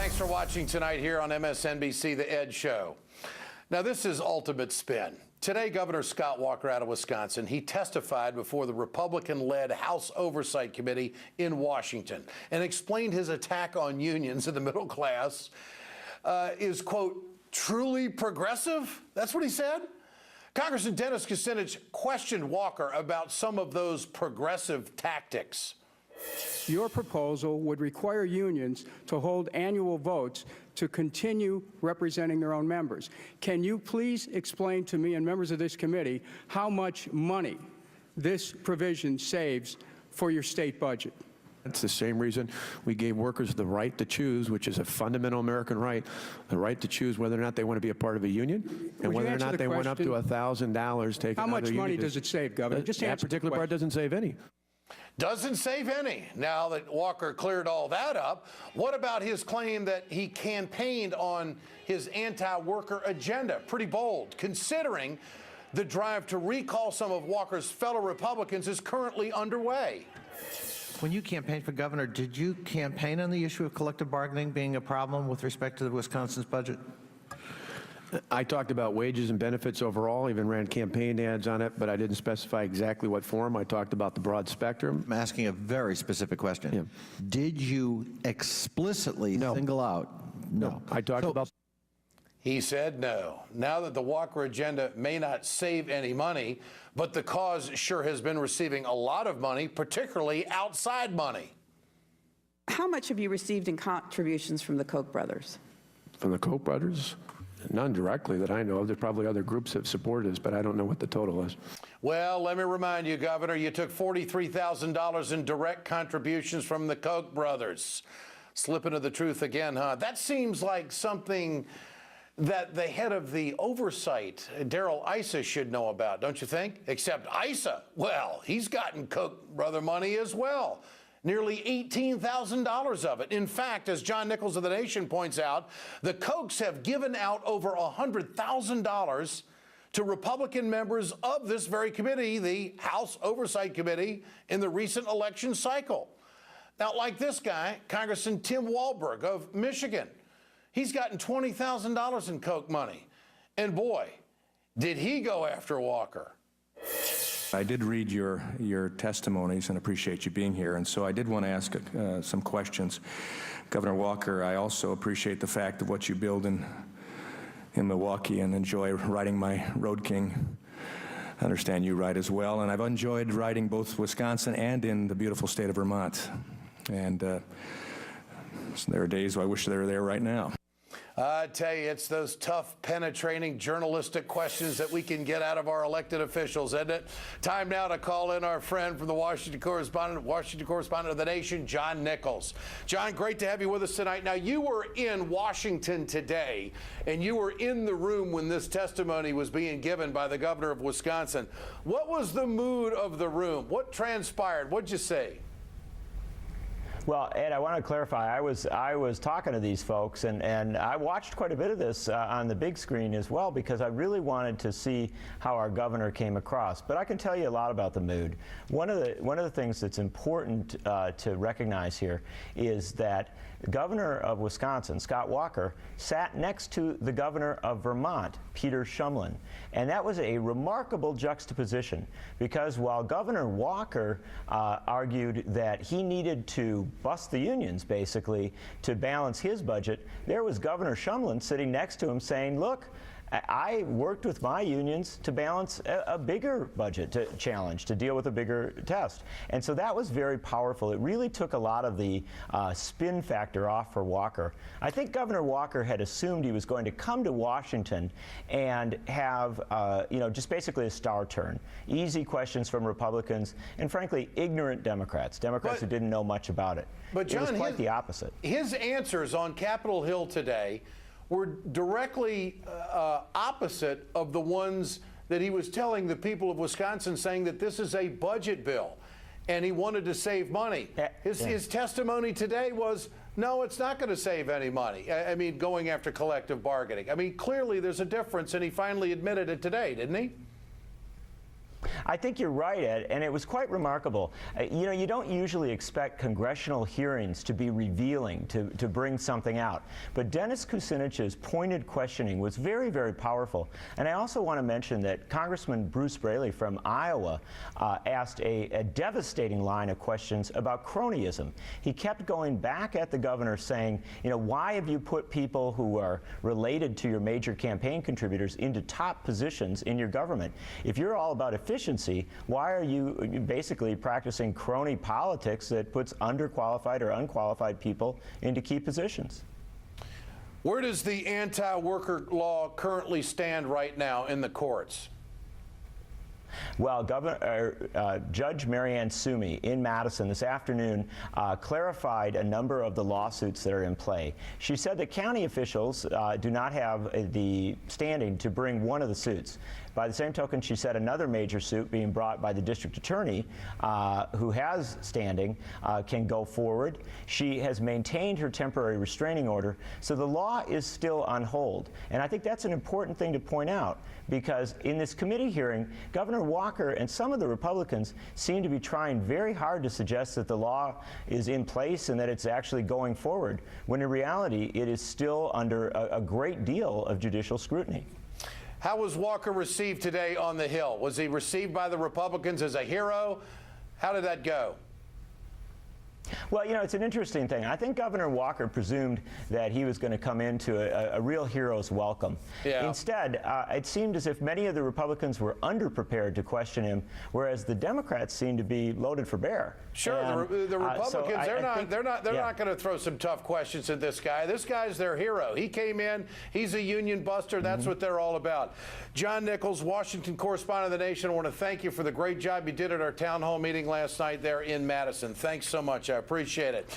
Thanks for watching tonight here on MSNBC, The Ed Show. Now, this is ultimate spin. Today, Governor Scott Walker out of Wisconsin, he testified before the Republican-led House Oversight Committee in Washington and explained his attack on unions in the middle class is, quote, truly progressive? That's what he said? Congressman Dennis Kusinich questioned Walker about some of those progressive tactics. Your proposal would require unions to hold annual votes to continue representing their own members. Can you please explain to me and members of this committee how much money this provision saves for your state budget? It's the same reason we gave workers the right to choose, which is a fundamental American right, the right to choose whether or not they want to be a part of a union and whether or not they went up to $1,000 taken How much money does it save, Governor? Just answer that particular part doesn't save any. Doesn't save any. Now that Walker cleared all that up, what about his claim that he campaigned on his anti-worker agenda? Pretty bold, considering the drive to recall some of Walker's fellow Republicans is currently underway. When you campaigned for governor, did you campaign on the issue of collective bargaining being a problem with respect to Wisconsin's budget? I talked about wages and benefits overall, even ran campaign ads on it, but I didn't specify exactly what form. I talked about the broad spectrum. I'm asking a very specific question. Yeah. Did you explicitly single out? No. I talked about... He said no. Now that the Walker agenda may not save any money, but the cause sure has been receiving a lot of money, particularly outside money. How much have you received in contributions from the Koch brothers? From the Koch brothers? None directly that I know of. There's probably other groups that have supported us, but I don't know what the total is. Well, let me remind you, Governor, you took $43,000 in direct contributions from the Koch brothers. Slipping to the truth again, huh? That seems like something that the head of the oversight, Darrell Issa, should know about, don't you think? Except Issa, well, he's gotten Koch brother money as well. Nearly $18,000 of it. In fact, as John Nichols of The Nation points out, the Kochs have given out over $100,000 to Republican members of this very committee, the House Oversight Committee, in the recent election cycle. Now, like this guy, Congressman Tim Walberg of Michigan, he's gotten $20,000 in Koch money. And boy, did he go after Walker. I did read your testimonies and appreciate you being here, and so I did want to ask some questions. Governor Walker, I also appreciate the fact of what you build in Milwaukee and enjoy riding my Road King. I understand you ride as well, and I've enjoyed riding both Wisconsin and in the beautiful state of Vermont. And there are days I wish they were there right now. I tell you, it's those tough, penetrating, journalistic questions that we can get out of our elected officials, isn't it? Time now to call in our friend from the Washington correspondent of The Nation, John Nichols. John, great to have you with us tonight. Now, you were in Washington today, and you were in the room when this testimony was being given by the governor of Wisconsin. What was the mood of the room? What transpired? What'd you say? Well, Ed, I want to clarify. I was talking to these folks, and I watched quite a bit of this on the big screen as well, because I really wanted to see how our governor came across. But I can tell you a lot about the mood. One of the things that's important to recognize here is that the governor of Wisconsin, Scott Walker, sat next to the governor of Vermont, Peter Shumlin. And that was a remarkable juxtaposition, because while Governor Walker argued that he needed to bust the unions, basically, to balance his budget, there was Governor Shumlin sitting next to him saying, look, I worked with my unions to balance a bigger budget challenge, to deal with a bigger test. And so that was very powerful. It really took a lot of the spin factor off for Walker. I think Governor Walker had assumed he was going to come to Washington and have, just basically a star turn. Easy questions from Republicans and, frankly, ignorant Democrats who didn't know much about it. But John, it was quite the opposite. His answers on Capitol Hill today were directly opposite of the ones that he was telling the people of Wisconsin, saying that this is a budget bill and he wanted to save money. His testimony today was, no, it's not going to save any money. I mean, going after collective bargaining. I mean, clearly there's a difference, and he finally admitted it today, didn't he? I think you're right, Ed, and it was quite remarkable. You know, you don't usually expect congressional hearings to be revealing, to bring something out. But Dennis Kusinich's pointed questioning was very, very powerful. And I also want to mention that Congressman Bruce Braley from Iowa asked a devastating line of questions about cronyism. He kept going back at the governor saying, you know, why have you put people who are related to your major campaign contributors into top positions in your government? If you're all about efficiency, why are you basically practicing crony politics that puts underqualified or unqualified people into key positions? Where does the anti-worker law currently stand right now in the courts? Well, Judge Marianne Sumi in Madison this afternoon clarified a number of the lawsuits that are in play. She said that county officials do not have the standing to bring one of the suits. By the same token, she said another major suit being brought by the district attorney, who has standing, can go forward. She has maintained her temporary restraining order, so the law is still on hold. And I think that's an important thing to point out, because in this committee hearing, Governor Walker and some of the Republicans seem to be trying very hard to suggest that the law is in place and that it's actually going forward, when in reality it is still under a great deal of judicial scrutiny. How was Walker received today on the Hill? Was he received by the Republicans as a hero? How did that go? Well, you know, it's an interesting thing. I think Governor Walker presumed that he was going to come into a real hero's welcome. Yeah. Instead, it seemed as if many of the Republicans were underprepared to question him, whereas the Democrats seemed to be loaded for bear. Sure, And, the Republicans, so they're not going to throw some tough questions at this guy. This guy's their hero. He came in, he's a union buster. That's what they're all about. John Nichols, Washington correspondent of The Nation, I want to thank you for the great job you did at our town hall meeting last night there in Madison. Thanks so much. I appreciate it.